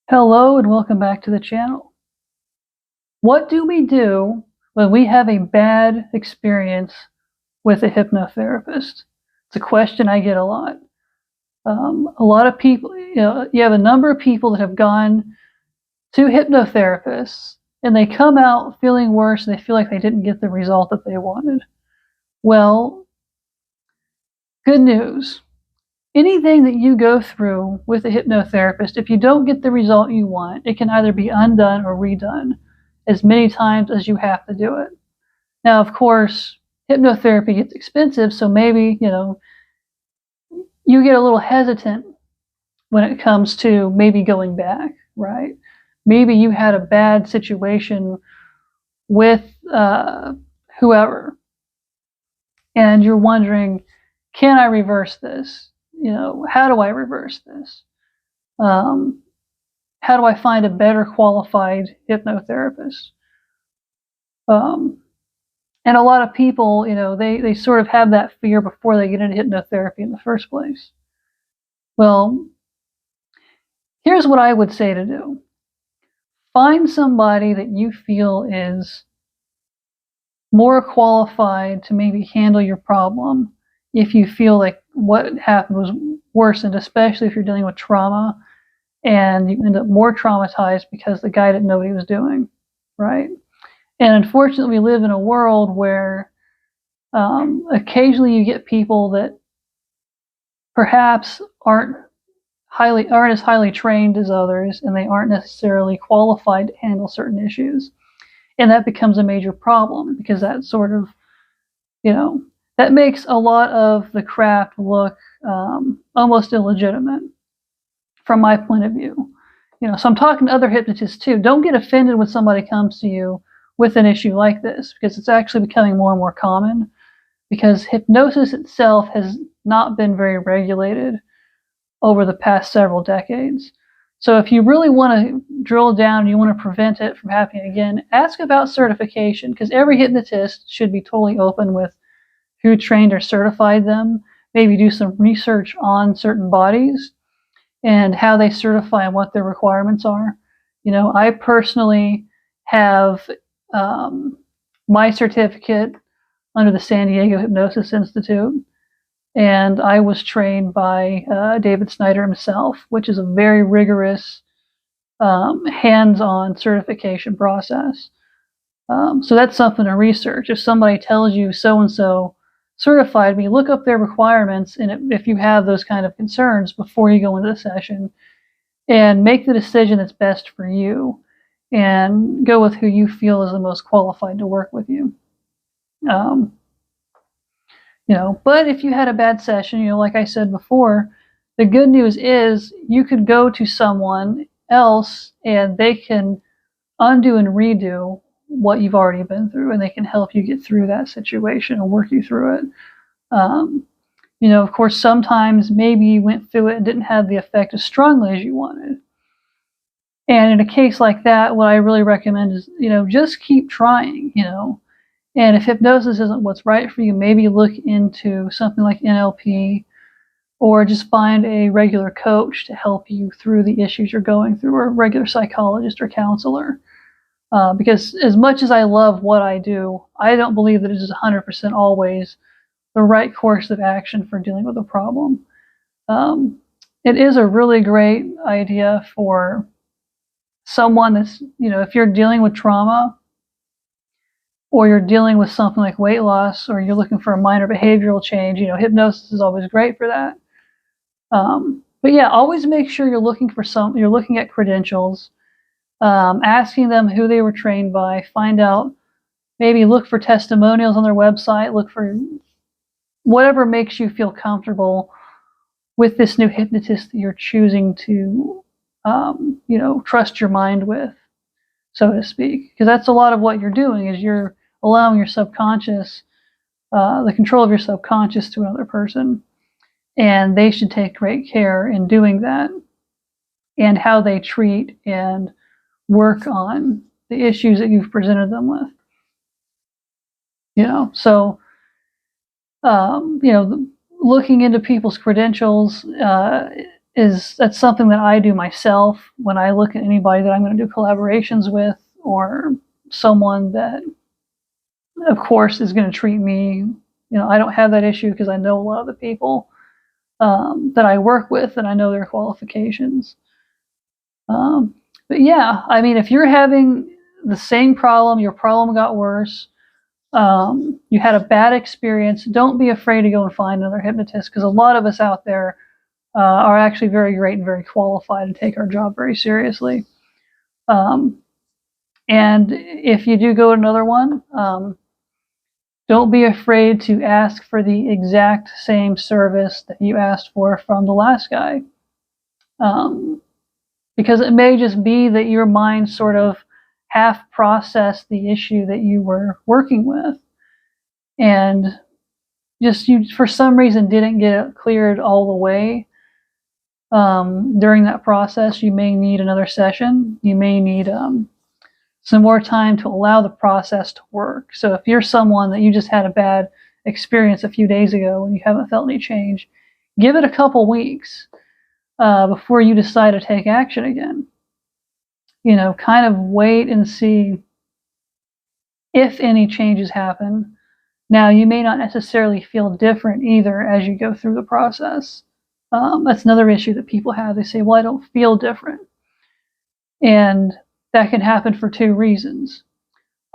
Hello and welcome back to the channel. What do we do when we have a bad experience with a hypnotherapist? It's a question I get a lot. A lot of people, you have a number of people that have gone to hypnotherapists and they come out feeling worse and they feel like they didn't get the result that they wanted. Well, good news. Anything that you go through with a hypnotherapist, if you don't get the result you want, it can either be undone or redone as many times as you have to do it. Now, of course, hypnotherapy gets expensive, so maybe, you get a little hesitant when it comes to maybe going back, right? Maybe you had a bad situation with whoever, and you're wondering, can I reverse this? How do I reverse this? How do I find a better qualified hypnotherapist? And a lot of people, they sort of have that fear before they get into hypnotherapy in the first place. Well, here's what I would say to do. Find somebody that you feel is more qualified to maybe handle your problem if you feel like what happened was worsened, especially if you're dealing with trauma and you end up more traumatized because the guy didn't know what he was doing, right? And unfortunately, we live in a world where occasionally you get people that perhaps aren't as highly trained as others, and they aren't necessarily qualified to handle certain issues. And that becomes a major problem because that sort of, that makes a lot of the craft look almost illegitimate from my point of view. So I'm talking to other hypnotists too. Don't get offended when somebody comes to you with an issue like this, because it's actually becoming more and more common, because hypnosis itself has not been very regulated over the past several decades. So if you really want to drill down and you want to prevent it from happening again, ask about certification, because every hypnotist should be totally open with who trained or certified them. Maybe do some research on certain bodies and how they certify and what their requirements are. I personally have my certificate under the San Diego Hypnosis Institute, and I was trained by David Snyder himself, which is a very rigorous hands-on certification process. So that's something to research. If somebody tells you so-and-so certified me, look up their requirements, and if you have those kind of concerns before you go into the session, and make the decision that's best for you, and go with who you feel is the most qualified to work with you. But if you had a bad session, like I said before, the good news is you could go to someone else and they can undo and redo what you've already been through, and they can help you get through that situation and work you through it. Of course, sometimes maybe you went through it and didn't have the effect as strongly as you wanted. And in a case like that, what I really recommend is, just keep trying, And if hypnosis isn't what's right for you, maybe look into something like NLP, or just find a regular coach to help you through the issues you're going through, or a regular psychologist or counselor. Because as much as I love what I do, I don't believe that it is 100% always the right course of action for dealing with a problem. It is a really great idea for someone that's, if you're dealing with trauma, or you're dealing with something like weight loss, or you're looking for a minor behavioral change, hypnosis is always great for that. But yeah, always make sure you're looking at credentials, asking them who they were trained by, find out, maybe look for testimonials on their website, look for whatever makes you feel comfortable with this new hypnotist that you're choosing to, trust your mind with, so to speak. Because that's a lot of what you're doing, is you're allowing your subconscious, the control of your subconscious to another person. And they should take great care in doing that, and how they treat and work on the issues that you've presented them with. So, looking into people's credentials that's something that I do myself when I look at anybody that I'm going to do collaborations with, or someone that, of course, is going to treat me. I don't have that issue because I know a lot of the people that I work with, and I know their qualifications. But yeah, I mean, if you're having the same problem, your problem got worse, you had a bad experience, don't be afraid to go and find another hypnotist, because a lot of us out there are actually very great and very qualified and take our job very seriously. And if you do go to another one, don't be afraid to ask for the exact same service that you asked for from the last guy. Because it may just be that your mind sort of half processed the issue that you were working with, and just you for some reason didn't get it cleared all the way. During that process, you may need another session. You may need some more time to allow the process to work. So if you're someone that you just had a bad experience a few days ago and you haven't felt any change, give it a couple weeks before you decide to take action again. Kind of wait and see if any changes happen. Now, you may not necessarily feel different either as you go through the process. That's another issue that people have. They say, well, I don't feel different. And that can happen for two reasons.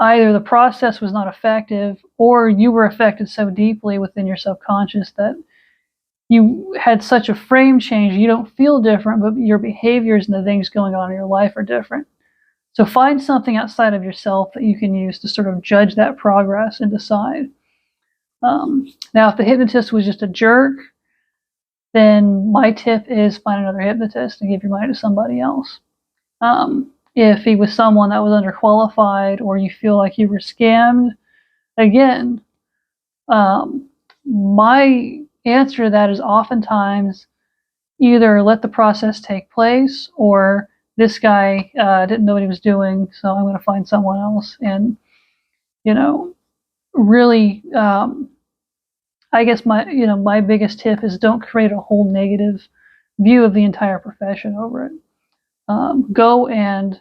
Either the process was not effective, or you were affected so deeply within your subconscious that you had such a frame change, you don't feel different, but your behaviors and the things going on in your life are different. So find something outside of yourself that you can use to sort of judge that progress and decide. Now, if the hypnotist was just a jerk, then my tip is find another hypnotist and give your money to somebody else. If he was someone that was underqualified, or you feel like you were scammed, again, my answer to that is oftentimes either let the process take place, or this guy didn't know what he was doing, so I'm going to find someone else. And, really, I guess my biggest tip is don't create a whole negative view of the entire profession over it. Go and,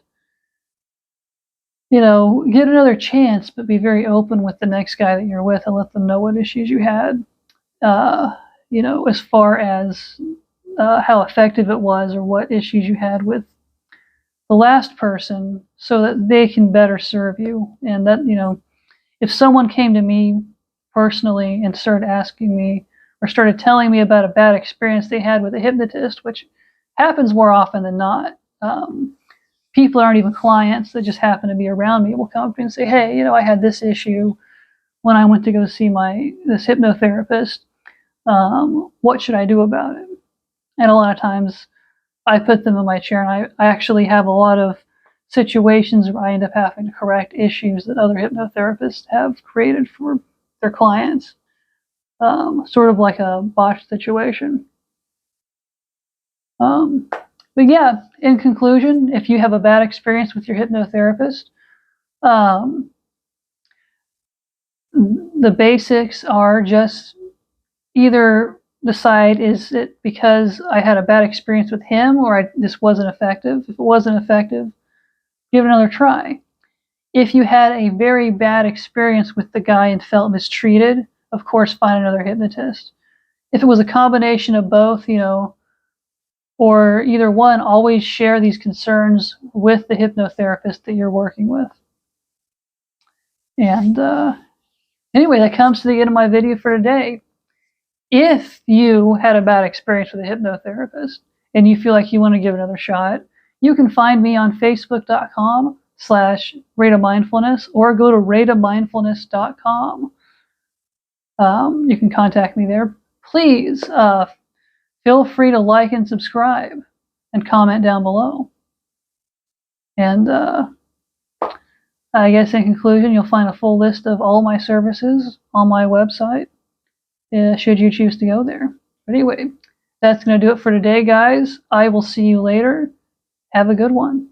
get another chance, but be very open with the next guy that you're with and let them know what issues you had, as far as how effective it was or what issues you had with the last person, so that they can better serve you. And that, if someone came to me personally and started asking me or started telling me about a bad experience they had with a hypnotist, which happens more often than not, people aren't even clients that just happen to be around me will come up to me and say, hey, I had this issue when I went to go see this hypnotherapist. What should I do about it? And a lot of times I put them in my chair, and I actually have a lot of situations where I end up having to correct issues that other hypnotherapists have created for their clients, sort of like a botched situation. But yeah, in conclusion, if you have a bad experience with your hypnotherapist, the basics are just either decide, is it because I had a bad experience with him, or this wasn't effective? If it wasn't effective, give it another try. If you had a very bad experience with the guy and felt mistreated, of course, find another hypnotist. If it was a combination of both, or either one, always share these concerns with the hypnotherapist that you're working with. And anyway, that comes to the end of my video for today. If you had a bad experience with a hypnotherapist and you feel like you want to give it another shot, you can find me on facebook.com/rateofmindfulness, or go to rateofmindfulness.com. You can contact me there. Please feel free to like and subscribe and comment down below. And I guess in conclusion, you'll find a full list of all my services on my website, should you choose to go there. But anyway, that's going to do it for today, guys. I will see you later. Have a good one.